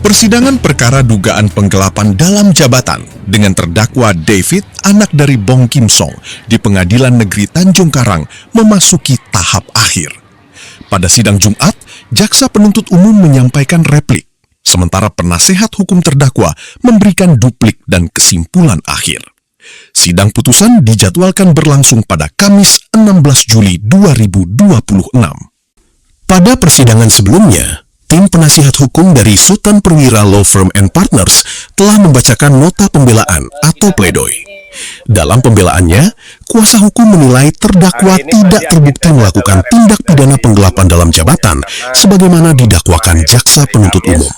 Persidangan perkara dugaan penggelapan dalam jabatan dengan terdakwa David, anak dari Bong Kim Song, di Pengadilan Negeri Tanjung Karang memasuki tahap akhir. Pada sidang Jumat, jaksa penuntut umum menyampaikan replik, sementara penasehat hukum terdakwa memberikan duplik dan kesimpulan akhir. Sidang putusan dijadwalkan berlangsung pada Kamis 16 Juli 2026. Pada persidangan sebelumnya, tim penasihat hukum dari Sultan Perwira Law Firm and Partners telah membacakan nota pembelaan atau pledoi. Dalam pembelaannya, kuasa hukum menilai terdakwa tidak terbukti melakukan tindak pidana penggelapan dalam jabatan sebagaimana didakwakan jaksa penuntut umum.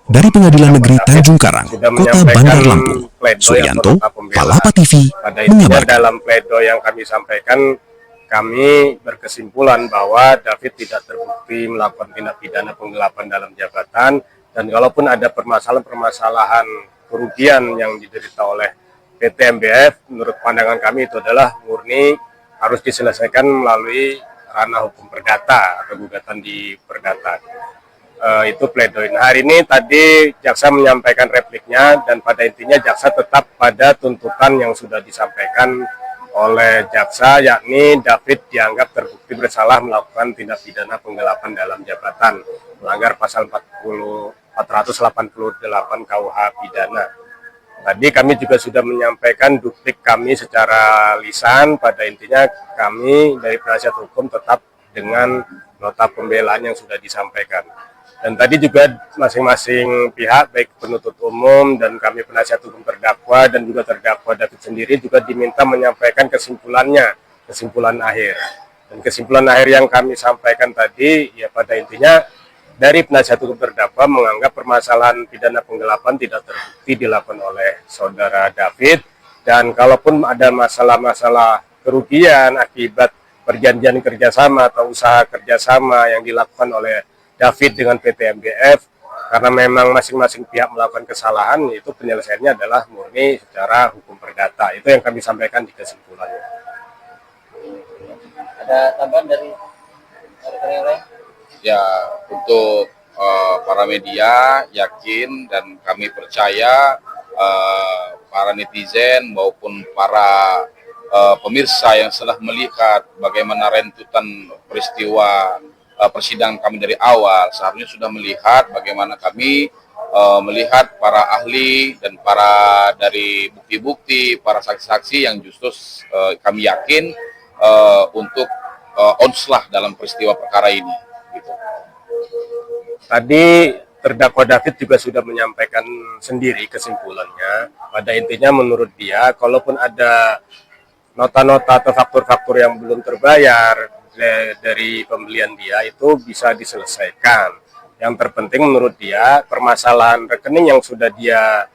Dari Pengadilan Negeri Tanjung Karang, Kota Bandar Lampung, Suryanto, Palapa TV mengabarkan. Dalam pledoi yang kami sampaikan, kami berkesimpulan bahwa David tidak terbukti melakukan tindak pidana penggelapan dalam jabatan, dan kalaupun ada permasalahan kerugian yang diderita oleh PT MBF, menurut pandangan kami itu adalah murni harus diselesaikan melalui ranah hukum perdata atau gugatan di perdata. Itu pledoi. Nah, hari ini tadi jaksa menyampaikan repliknya, dan pada intinya jaksa tetap pada tuntutan yang sudah disampaikan oleh jaksa, yakni David dianggap terbukti bersalah melakukan tindak pidana penggelapan dalam jabatan, melanggar pasal 488 KUH pidana. Tadi kami juga sudah menyampaikan duplik kami secara lisan. Pada intinya kami dari penasihat hukum tetap dengan nota pembelaan yang sudah disampaikan. Dan tadi juga masing-masing pihak, baik penuntut umum dan kami penasihat hukum terdakwa dan juga terdakwa David sendiri juga diminta menyampaikan kesimpulannya, kesimpulan akhir. Dan kesimpulan akhir yang kami sampaikan tadi, ya pada intinya dari penasihat hukum terdakwa menganggap permasalahan pidana penggelapan tidak terbukti dilakukan oleh saudara David, dan kalaupun ada masalah-masalah kerugian akibat perjanjian kerjasama atau usaha kerjasama yang dilakukan oleh David dengan PT MBF, karena memang masing-masing pihak melakukan kesalahan, itu penyelesaiannya adalah murni secara hukum perdata. Itu yang kami sampaikan di kesimpulannya. Ada tambahan dari rekan lain? Ya, untuk para media yakin dan kami percaya para netizen maupun para pemirsa yang telah melihat bagaimana rentutan peristiwa persidangan kami dari awal, seharusnya sudah melihat bagaimana kami melihat para ahli dan para dari bukti-bukti, para saksi-saksi yang justru kami yakin untuk onslah dalam peristiwa perkara ini. Gitu. Tadi terdakwa David juga sudah menyampaikan sendiri kesimpulannya. Pada intinya menurut dia, kalaupun ada nota-nota atau faktur-faktur yang belum terbayar dari pembelian dia, itu bisa diselesaikan. Yang terpenting menurut dia, permasalahan rekening yang sudah dia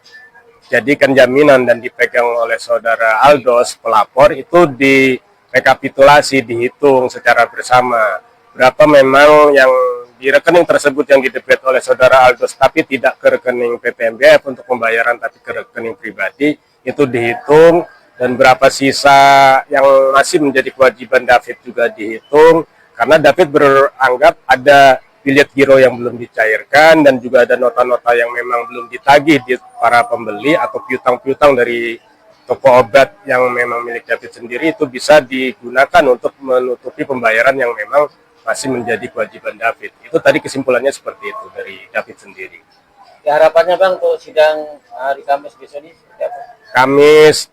jadikan jaminan dan dipegang oleh saudara Aldos pelapor itu direkapitulasi, dihitung secara bersama. Berapa memang yang di rekening tersebut yang didebit oleh saudara Aldos tapi tidak ke rekening PT MBF untuk pembayaran tapi ke rekening pribadi, itu dihitung, dan berapa sisa yang masih menjadi kewajiban David juga dihitung, karena David beranggap ada bilet giro yang belum dicairkan dan juga ada nota-nota yang memang belum ditagih di para pembeli atau piutang-piutang dari toko obat yang memang milik David sendiri, itu bisa digunakan untuk menutupi pembayaran yang memang masih menjadi kewajiban David. Itu tadi kesimpulannya seperti itu dari David sendiri. Ya, harapannya Bang untuk sidang hari Kamis besok ini seperti apa? Kamis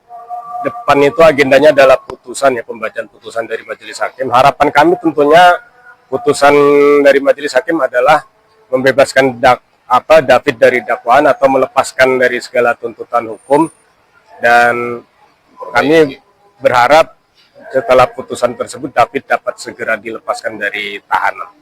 depan itu agendanya adalah putusan, ya, pembacaan putusan dari majelis hakim. Harapan kami tentunya putusan dari majelis hakim adalah membebaskan David dari dakwaan atau melepaskan dari segala tuntutan hukum, dan kami berharap setelah putusan tersebut David dapat segera dilepaskan dari tahanan.